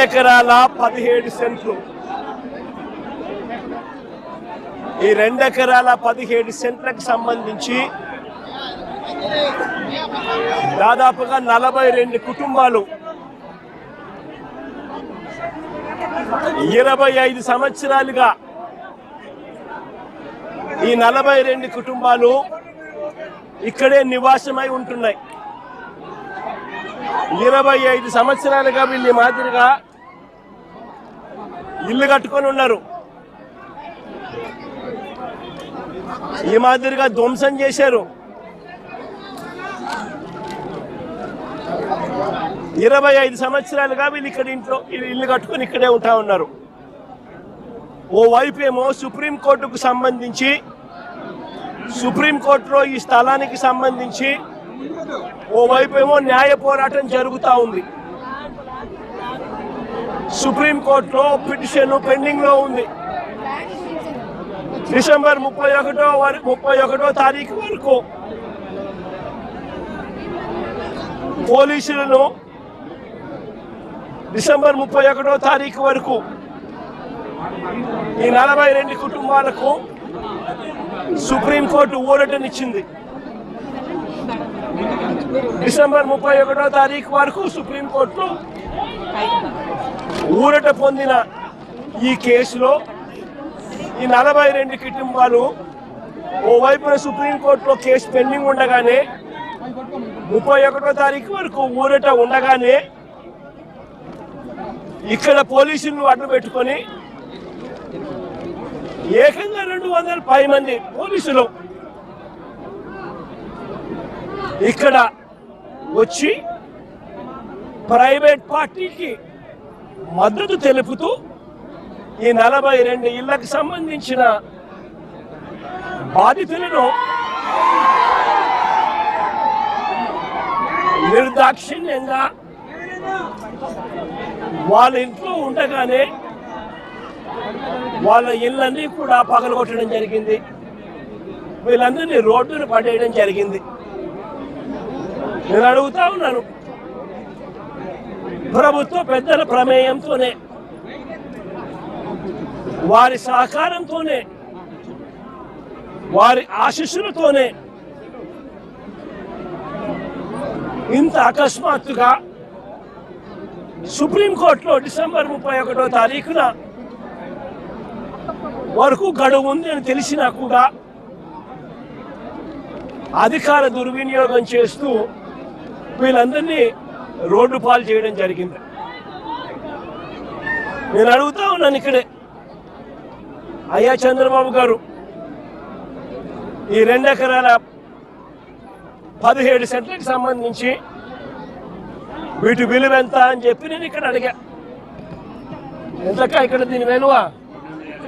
ఎకరాల 17 సెంట్లు. ఈ 2 ఎకరాల 17 సెంట్లకు సంబంధించి దాదాపుగా 42 కుటుంబాలు 25 సంవత్సరాలుగా ఈ 42 కుటుంబాలు ఇక్కడే నివాసమై ఉంటున్నాయి. 25 సంవత్సరాలుగా వీళ్ళు మాదిరిగా ఇల్లు కట్టుకొని ఉన్నారు. ఈ మాదిరిగా ధ్వంసం చేశారు. 25 సంవత్సరాలుగా వీళ్ళు ఇక్కడ ఇంట్లో ఇల్లు కట్టుకొని ఇక్కడే ఉంటా ఉన్నారు. ఓవైపు ఏమో సుప్రీంకోర్టుకు సంబంధించి సుప్రీంకోర్టులో ఈ స్థలానికి సంబంధించి ఓవైపు ఏమో న్యాయ పోరాటం జరుగుతూ ఉంది. సుప్రీంకోర్టులో పిటిషన్ పెండింగ్ లో ఉంది. డిసెంబర్ 31వ తారీఖు వరకు పోలీసులను డిసెంబర్ 31వ తారీఖు వరకు ఈ 42 కుటుంబాలకు సుప్రీంకోర్టు ఊరటనిచ్చింది. డిసెంబర్ 31వ తారీఖు వరకు సుప్రీంకోర్టులో ఊరట పొందిన ఈ కేసులో ఈ 42 కుటుంబాలు ఓవైపున సుప్రీంకోర్టులో కేసు పెండింగ్ ఉండగానే 31వ తారీఖు వరకు ఊరట ఉండగానే ఇక్కడ పోలీసులను అడ్డు పెట్టుకొని ఏకంగా 200 మంది పోలీసులు ఇక్కడ వచ్చి ప్రైవేట్ పార్టీకి మద్దతు తెలుపుతూ ఈ 42 ఇళ్లకు సంబంధించిన బాధితులను నిర్దాక్షిణ్యంగా వాళ్ళ ఇంట్లో ఉండగానే వాళ్ళ ఇళ్ళన్నీ కూడా పగలగొట్టడం జరిగింది. వీళ్ళందరినీ రోడ్డును పడేయడం జరిగింది. నేను అడుగుతా ఉన్నాను, ప్రభుత్వ పెద్దల ప్రమేయంతోనే వారి సహకారంతోనే వారి ఆశీస్సులతోనే ఇంత అకస్మాత్తుగా సుప్రీంకోర్టులో డిసెంబర్ 31వ తారీఖున వరకు గడువు ఉంది అని తెలిసినా కూడా అధికార దుర్వినియోగం చేస్తూ వీళ్ళందరినీ రోడ్డు పాలు చేయడం జరిగింది. నేను అడుగుతా ఉన్నాను ఇక్కడే, అయ్యా చంద్రబాబు గారు, ఈ 2 ఎకరాల 17 సెంట్లకు సంబంధించి వీటి విలువ ఎంత అని చెప్పి నేను ఇక్కడ అడిగా. ఎంతకా ఇక్కడ దీని విలువ?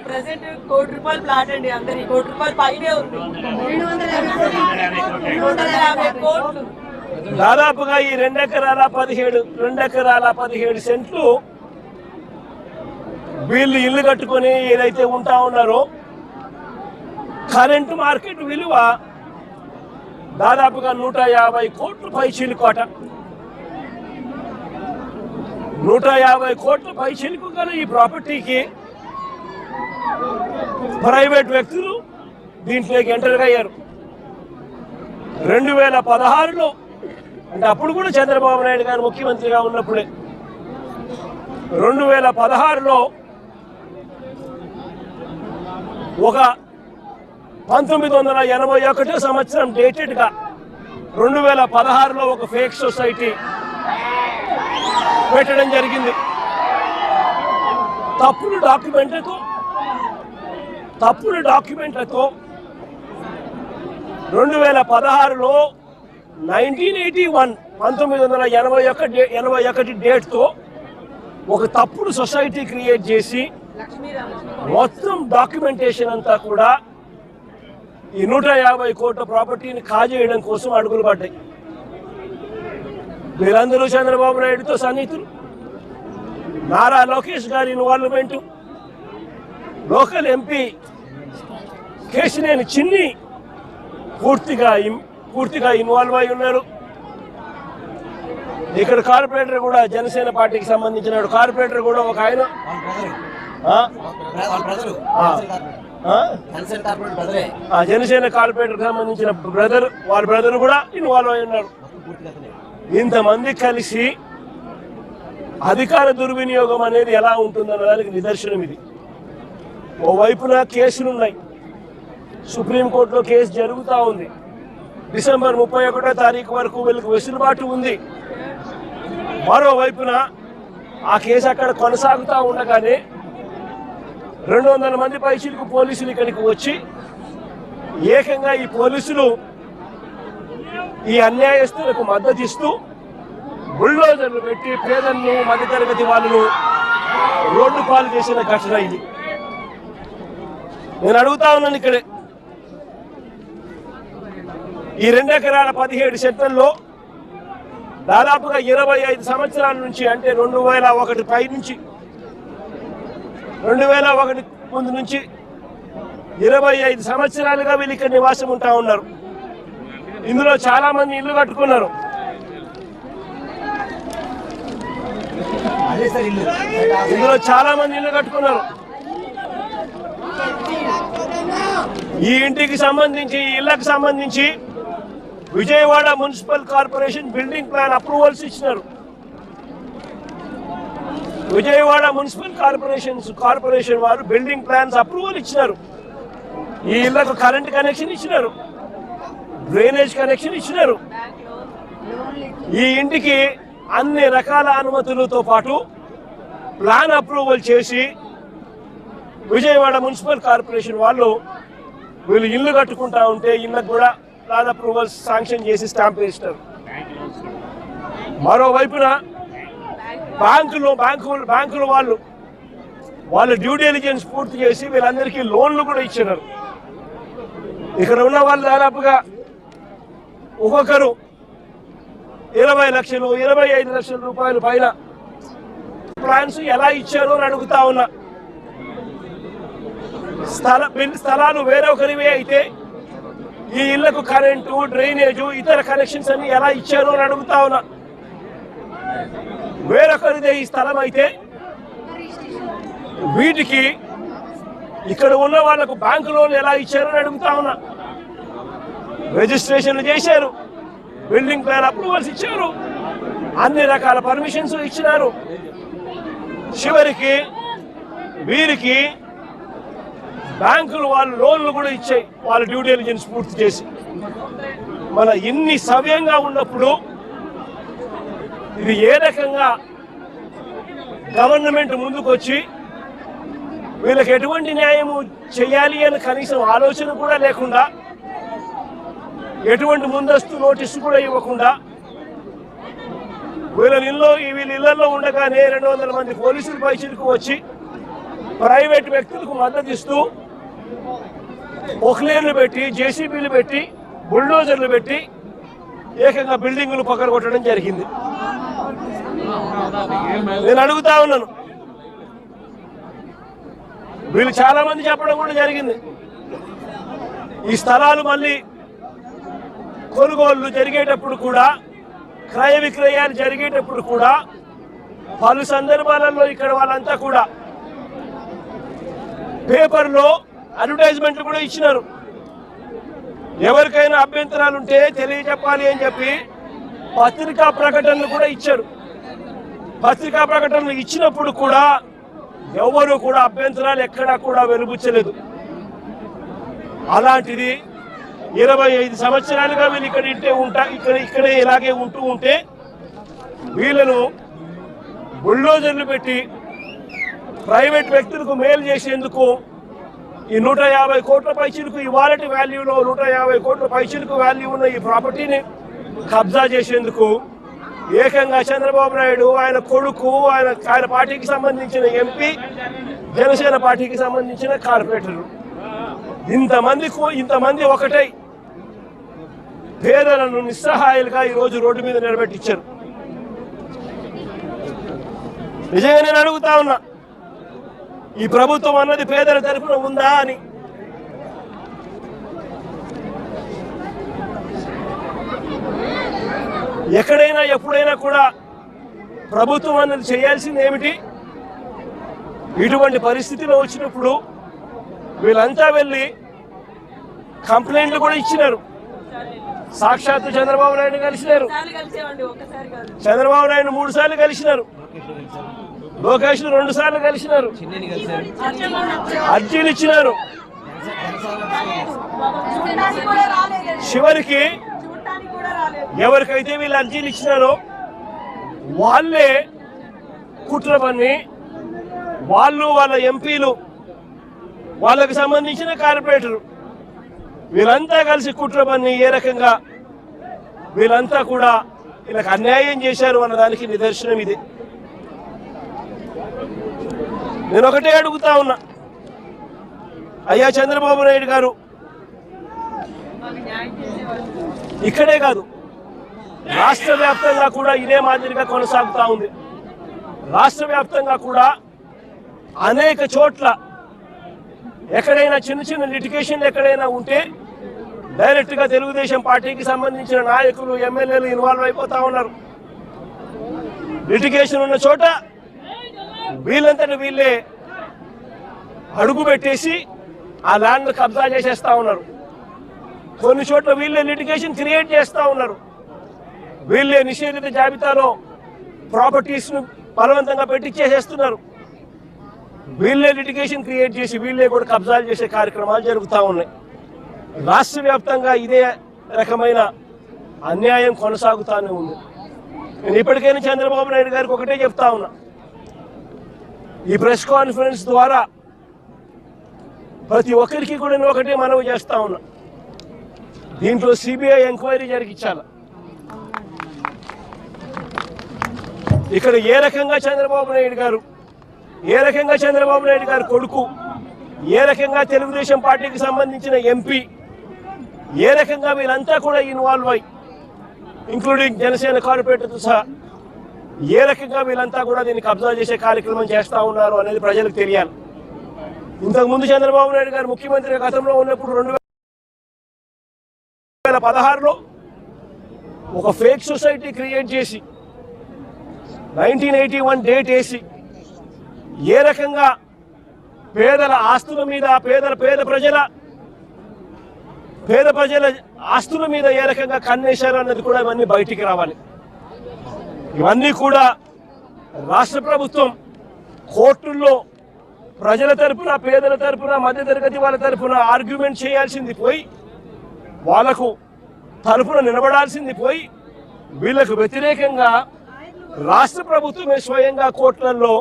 ప్రెసెంట్ ₹1 కోటి ప్లాట్ అండి. అందరి ₹1 కోటి పైనే ఉంది. 250 కోట్లు. దాదాపుగా ఈ 2 ఎకరాల 17 సెంట్లు వీళ్ళు ఇల్లు కట్టుకొని ఏదైతే ఉంటా ఉన్నారో కరెంటు మార్కెట్ విలువ దాదాపుగా 150 కోట్ల పైచిలుకోట. 150 కోట్ల పైచిలుకు గల ఈ ప్రాపర్టీకి ప్రైవేట్ వ్యక్తులు దీంట్లోకి ఎంటర్ అయ్యారు. 2016లో, అంటే అప్పుడు కూడా చంద్రబాబు నాయుడు గారు ముఖ్యమంత్రిగా ఉన్నప్పుడే, 2016లో ఒక 1981 సంవత్సరం డేటెడ్గా 2016లో ఒక ఫేక్ సొసైటీ పెట్టడం జరిగింది. తప్పుడు డాక్యుమెంట్లతో 2016లో 1981 డేట్తో ఒక తప్పుడు సొసైటీ క్రియేట్ చేసి మొత్తం డాక్యుమెంటేషన్ అంతా కూడా ఈ 150 కోట్ల ప్రాపర్టీని కాజేయడం కోసం అడుగులు పడ్డాయి. వీరందరూ చంద్రబాబు నాయుడుతో సన్నిహితులు. నారా లోకేష్ గారి ఇన్వాల్వ్మెంట్, లోకల్ ఎంపీ కేశినేని చిన్ని పూర్తిగా ఇన్వాల్వ్ అయి ఉన్నారు. ఇక్కడ కార్పొరేటర్ కూడా జనసేన పార్టీకి సంబంధించిన కార్పొరేటర్ కూడా ఒక ఆయన జనసేన కార్పొరేటర్ సంబంధించిన వాళ్ళ బ్రదర్ కూడా ఇన్వాల్వ్ అయి ఉన్నారు. ఇంతమంది కలిసి అధికార దుర్వినియోగం అనేది ఎలా ఉంటుందన్న దానికి నిదర్శనం ఇది. ఓవైపున కేసులున్నాయి, సుప్రీంకోర్టులో కేసు జరుగుతూ ఉంది, డిసెంబర్ 31వ తారీఖు వరకు వీళ్ళకి వెసులుబాటు ఉంది. మరోవైపున ఆ కేసు అక్కడ కొనసాగుతూ ఉండగానే 200 మంది పైచిలకు పోలీసులు ఇక్కడికి వచ్చి ఏకంగా ఈ పోలీసులు ఈ అన్యాయస్తులకు మద్దతు ఇస్తూ బుల్డోజర్లు పెట్టి పేదలను మధ్యతరగతి వాళ్ళను రోడ్డు పాలు చేసిన ఘటన ఇది. నేను అడుగుతా ఉన్నాను, ఇక్కడే ఈ 2 ఎకరాల 17 సెంట్లలో దాదాపుగా 25 సంవత్సరాల నుంచి, అంటే 2001 పై నుంచి 2001 ముందు నుంచి 25 సంవత్సరాలుగా వీళ్ళు ఇక్కడ నివాసం ఉంటా ఉన్నారు. ఇందులో చాలా మంది ఇల్లు కట్టుకున్నారు. ఈ ఇంటికి సంబంధించి, ఈ ఇళ్లకు సంబంధించి Vijayawada municipal corporation building plan approvals ఇచ్చినారు. విజయవాడ మున్సిపల్ కార్పొరేషన్ వారు బిల్డింగ్ ప్లాన్స్ అప్రూవల్ ఇచ్చినారు. ఈ ఇళ్లకు కరెంట్ కనెక్షన్ ఇచ్చినారు, డ్రైనేజ్ కనెక్షన్ ఇచ్చినారు. ఈ ఇంటికి అన్ని రకాల అనుమతులతో పాటు ప్లాన్ అప్రూవల్ చేసి విజయవాడ మున్సిపల్ కార్పొరేషన్ వాళ్ళు వీళ్ళు ఇల్లు కట్టుకుంటా ఉంటే ఇళ్ళకు కూడా ప్లాన్ అప్రూవల్స్ శాంక్షన్ చేసి స్టాంప్ వేస్తారు. మరోవైపున బ్యాంకులు వాళ్ళు డ్యూ డెలిజెన్స్ పూర్తి చేసి వీళ్ళందరికీ లోన్లు కూడా ఇచ్చినారు. ఇక్కడ ఉన్న వాళ్ళు దాదాపుగా ఒక్కొక్కరు 20 లక్షలు 25 లక్షల రూపాయలు పైన ప్లాన్స్ ఎలా ఇచ్చారో అని అడుగుతా ఉన్నా. స్థలాలు వేరొకరివే అయితే ఈ ఇళ్లకు కరెంటు, డ్రైనేజు, ఇతర కనెక్షన్స్ అన్ని ఎలా ఇచ్చారో అని అడుగుతా ఉన్నా. వేరొకరిదే ఈ స్థలం అయితే వీటికి ఇక్కడ ఉన్న వాళ్లకు బ్యాంకు లోన్లు ఎలా ఇచ్చారో అని అడుగుతా ఉన్నా. రిజిస్ట్రేషన్లు చేశారు, బిల్డింగ్ ప్లాన్ అప్రూవల్స్ ఇచ్చారు, అన్ని రకాల పర్మిషన్స్ ఇచ్చినారు. చివరికి వీరికి బ్యాంకులు వాళ్ళు లోన్లు కూడా ఇచ్చాయి, వాళ్ళ డ్యూ డెలిజెన్స్ పూర్తి చేసి. మన ఇన్ని సవ్యంగా ఉన్నప్పుడు ఇది ఏ రకంగా గవర్నమెంట్ ముందుకు వచ్చి వీళ్ళకి ఎటువంటి న్యాయము చేయాలి అని కనీసం ఆలోచన కూడా లేకుండా, ఎటువంటి ముందస్తు నోటీసు కూడా ఇవ్వకుండా వీళ్ళ ఇళ్లలో ఉండగానే 200 మంది పోలీసులు పైచిలకు వచ్చి ప్రైవేట్ వ్యక్తులకు మద్దతు ఇస్తూ పొక్లేన్లు పెట్టి, జేసీబీలు పెట్టి, బుల్డోజర్లు పెట్టి ఏకంగా బిల్డింగులు పగలగొట్టడం జరిగింది. నేను అడుగుతా ఉన్నాను, వీళ్ళు చాలా మంది చెప్పడం కూడా జరిగింది, ఈ స్థలాలు మళ్ళీ కొనుగోళ్లు జరిగేటప్పుడు కూడా, క్రయ విక్రయాలు జరిగేటప్పుడు కూడా పలు సందర్భాలలో ఇక్కడ వాళ్ళంతా కూడా పేపర్లో అడ్వర్టైజ్మెంట్లు కూడా ఇచ్చినారు. ఎవరికైనా అభ్యంతరాలు ఉంటే తెలియజెప్పాలి అని చెప్పి పత్రికా ప్రకటనలు కూడా ఇచ్చారు. పత్రికా ప్రకటనలు ఇచ్చినప్పుడు కూడా ఎవరు కూడా అభ్యంతరాలు ఎక్కడా కూడా వెలుబుచ్చలేదు. అలాంటిది 25 సంవత్సరాలుగా వీళ్ళు ఇక్కడే ఇలాగే ఉంటే వీళ్ళను బుల్డోజర్లు పెట్టి ప్రైవేట్ వ్యక్తులకు మేలు చేసేందుకు ఈ 150 కోట్ల పైచిలకు, ఇవాళటి వాల్యూలో 150 కోట్ల పైచిలకు వాల్యూ ఉన్న ఈ ప్రాపర్టీని కబ్జా చేసేందుకు ఏకంగా చంద్రబాబు నాయుడు, ఆయన కొడుకు, ఆయన పార్టీకి సంబంధించిన ఎంపీ, జనసేన పార్టీకి సంబంధించిన కార్పొరేటర్లు ఇంతమంది ఒకటై పేదలను నిస్సహాయాలుగా ఈరోజు రోడ్డు మీద నిలబెట్టించారు. నిజంగా నేను అడుగుతా ఉన్నా, ఈ ప్రభుత్వం అన్నది పేదల తరఫున ఉందా అని. ఎక్కడైనా ఎప్పుడైనా కూడా ప్రభుత్వం అన్నది చేయాల్సింది ఏమిటి? ఇటువంటి పరిస్థితిలో వచ్చినప్పుడు వీళ్ళంతా వెళ్ళి కంప్లైంట్లు కూడా ఇచ్చినారు. సాక్షాత్తు చంద్రబాబు నాయుడు కలిసినారు. చంద్రబాబు నాయుడు 3 సార్లు కలిసినారు. లోకేష్ 2 సార్లు కలిసినారు. అర్జీలు ఇచ్చినారు. చివరికి ఎవరికైతే వీళ్ళు అర్జీలు ఇచ్చినారో వాళ్ళే కుట్ర పన్ని వాళ్ళు, వాళ్ళ ఎంపీలు, వాళ్ళకి సంబంధించిన కార్పొరేటరు వీళ్ళంతా కలిసి కుట్ర పన్ని ఏ రకంగా వీళ్ళంతా కూడా వీళ్ళకి అన్యాయం చేశారు అన్నదానికి నిదర్శనం ఇది. నేను ఒకటే అడుగుతా ఉన్నా, అయ్యా చంద్రబాబు నాయుడు గారు, ఇక్కడే కాదు రాష్ట్ర వ్యాప్తంగా కూడా ఇదే మాదిరిగా కొనసాగుతూ ఉంది. రాష్ట్ర వ్యాప్తంగా కూడా అనేక చోట్ల ఎక్కడైనా చిన్న చిన్న లిటిగేషన్లు ఎక్కడైనా ఉంటే డైరెక్ట్గా తెలుగుదేశం పార్టీకి సంబంధించిన నాయకులు, ఎమ్మెల్యేలు ఇన్వాల్వ్ అయిపోతా ఉన్నారు. లిటిగేషన్ ఉన్న చోట వీళ్ళంతటి వీళ్ళే అడుగు పెట్టేసి ఆ ల్యాండ్ కబ్జా చేసేస్తా ఉన్నారు. కొన్ని చోట్ల వీళ్ళే లిటిగేషన్ క్రియేట్ చేస్తూ ఉన్నారు. వీళ్ళే నిషేధిత జాబితాలో ప్రాపర్టీస్ను బలవంతంగా పెట్టించేసేస్తున్నారు. వీళ్ళే లిటిగేషన్ క్రియేట్ చేసి వీళ్ళే కూడా కబ్జాలు చేసే కార్యక్రమాలు జరుగుతూ ఉన్నాయి. రాష్ట్ర వ్యాప్తంగా ఇదే రకమైన అన్యాయం కొనసాగుతూనే ఉంది. నేను ఇప్పటికైనా చంద్రబాబు నాయుడు గారికి ఒకటే చెప్తా ఉన్నా, ఈ ప్రెస్ కాన్ఫరెన్స్ ద్వారా ప్రతి ఒక్కరికి కూడా నేను ఒకటే మనవి చేస్తా ఉన్నా, దీంట్లో సిబిఐ ఎంక్వైరీ జరిగించాలి. ఇక్కడ ఏ రకంగా చంద్రబాబు నాయుడు గారు, ఏ రకంగా చంద్రబాబు నాయుడు గారు కొడుకు, ఏ రకంగా తెలుగుదేశం పార్టీకి సంబంధించిన ఎంపీ, ఏ రకంగా వీళ్ళంతా కూడా ఇన్వాల్వ్ అయ్యి ఇంక్లూడింగ్ జనసేన కార్పొరేటర్తో సహా ఏ రకంగా వీళ్ళంతా కూడా దీన్ని కబ్జా చేసే కార్యక్రమం చేస్తూ ఉన్నారు అనేది ప్రజలకు తెలియాలి. ఇంతకుముందు చంద్రబాబు నాయుడు గారు ముఖ్యమంత్రి గతంలో ఉన్నప్పుడు 2016లో ఒక ఫేక్ సొసైటీ క్రియేట్ చేసి 1981 డేట్ వేసి ఏ రకంగా పేదల ఆస్తుల మీద, పేద ప్రజల ఆస్తుల మీద ఏ రకంగా కన్నేశారు అన్నది కూడా ఇవన్నీ బయటికి రావాలి. ఇవన్నీ కూడా రాష్ట్ర ప్రభుత్వం కోర్టుల్లో ప్రజల తరపున, పేదల తరపున, మధ్యతరగతి వాళ్ళ తరపున ఆర్గ్యుమెంట్ చేయాల్సింది పోయి, వాళ్లకు తరపున నిలబడాల్సింది పోయి, వీళ్లకు వ్యతిరేకంగా రాష్ట్ర ప్రభుత్వమే స్వయంగా కోర్టులలో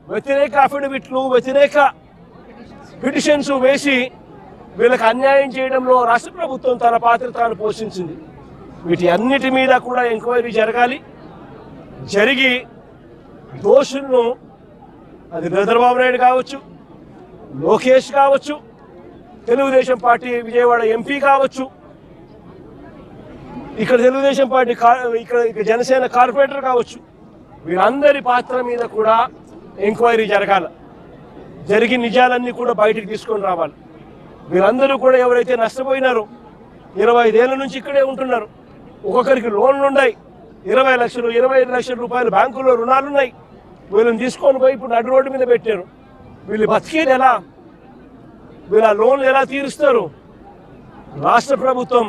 వ్యతిరేక అఫిడవిట్లు, వ్యతిరేక పిటిషన్స్ వేసి వీళ్ళకి అన్యాయం చేయడంలో రాష్ట్ర ప్రభుత్వం తన పాత్ర తాను పోషించింది. వీటి అన్నిటి మీద కూడా ఎంక్వైరీ జరగాలి. జరిగి దోషులను, అది చంద్రబాబు నాయుడు కావచ్చు, లోకేష్ కావచ్చు, తెలుగుదేశం పార్టీ విజయవాడ ఎంపీ కావచ్చు, ఇక్కడ తెలుగుదేశం పార్టీ ఇక్కడ జనసేన కార్పొరేటర్ కావచ్చు, వీళ్ళందరి పాత్ర మీద కూడా ఎంక్వైరీ జరగాలి. జరిగి నిజాలన్నీ కూడా బయటికి తీసుకొని రావాలి. వీళ్ళందరూ కూడా ఎవరైతే నష్టపోయినారో, 25 ఏళ్ల నుంచి ఇక్కడే ఉంటున్నారు, ఒక్కొక్కరికి లోన్లు ఉన్నాయి, 20 లక్షలు 25 లక్షల రూపాయలు బ్యాంకుల్లో రుణాలున్నాయి. వీళ్ళని తీసుకొని పోయి ఇప్పుడు నడు రోడ్డు మీద పెట్టారు. వీళ్ళు బతికేది ఎలా? వీళ్ళ లోన్లు ఎలా తీరుస్తారు? రాష్ట్ర ప్రభుత్వం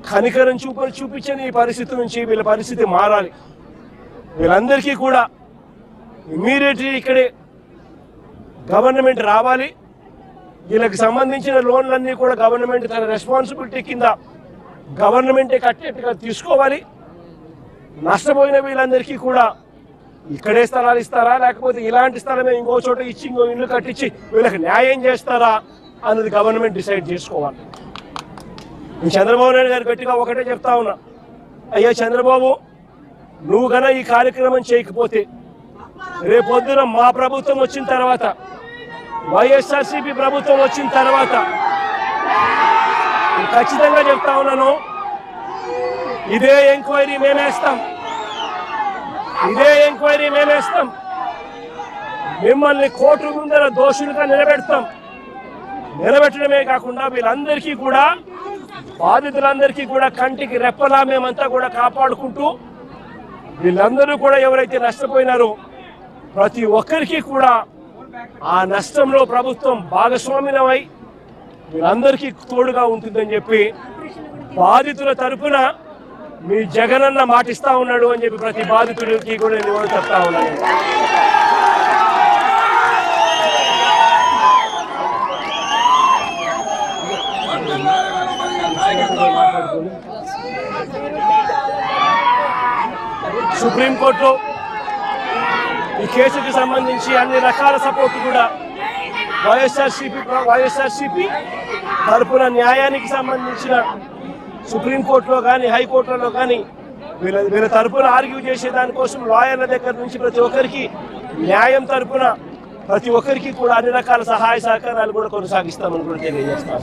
కనికరం చూపించని ఈ పరిస్థితి నుంచి వీళ్ళ పరిస్థితి మారాలి. వీళ్ళందరికీ కూడా ఇమ్మీడియట్లీ ఇక్కడే గవర్నమెంట్ రావాలి. వీళ్ళకి సంబంధించిన లోన్లన్నీ కూడా గవర్నమెంట్ తన రెస్పాన్సిబిలిటీ కింద గవర్నమెంటే కట్టేట్టుగా తీసుకోవాలి. నష్టపోయిన వీళ్ళందరికీ కూడా ఇక్కడే స్థలాలు ఇస్తారా, లేకపోతే ఇలాంటి స్థలమే ఇంకో చోట ఇచ్చి ఇంకో ఇల్లు కట్టించి వీళ్ళకి న్యాయం చేస్తారా అన్నది గవర్నమెంట్ డిసైడ్ చేసుకోవాలి. చంద్రబాబు నాయుడు గారు గట్టిగా ఒకటే చెప్తా ఉన్నా, అయ్యా చంద్రబాబు, నువ్వు గన ఈ కార్యక్రమం చేయకపోతే రేపొద్దున మా ప్రభుత్వం వచ్చిన తర్వాత, వైఎస్ఆర్సీపీ ప్రభుత్వం వచ్చిన తర్వాత ఖచ్చితంగా చెప్తా ఉన్నాను, ఇదే ఎంక్వైరీ మేమేస్తాం, మిమ్మల్ని కోర్టు ముందర దోషులుగా నిలబెట్టడమే కాకుండా వీళ్ళందరికీ కూడా, బాధితులందరికీ కూడా కంటికి రెప్పలా మేమంతా కూడా కాపాడుకుంటూ వీళ్ళందరూ కూడా ఎవరైతే నష్టపోయినారో ప్రతి ఒక్కరికి కూడా ఆ నష్టంలో ప్రభుత్వం భాగస్వామ్యమై వీళ్ళందరికీ తోడుగా ఉంటుందని చెప్పి బాధితుల తరపున మీ జగనన్న మాటిస్తా ఉన్నాడు అని చెప్పి ప్రతి బాధితుడికి కూడా నేను చెప్తా ఉన్నాను. సుప్రీంకోర్టులో ఈ కేసుకి సంబంధించి అన్ని రకాల సపోర్ట్ కూడా వైఎస్ఆర్సీపీ తరపున న్యాయానికి సంబంధించిన సుప్రీంకోర్టులో కానీ హైకోర్టులలో కానీ వీళ్ళ తరపున ఆర్గ్యూ చేసే దానికోసం లాయర్ల దగ్గర నుంచి ప్రతి ఒక్కరికి న్యాయం తరపున ప్రతి ఒక్కరికి కూడా అన్ని రకాల సహాయ సహకారాలు కూడా కొనసాగిస్తామని కూడా తెలియజేస్తాం.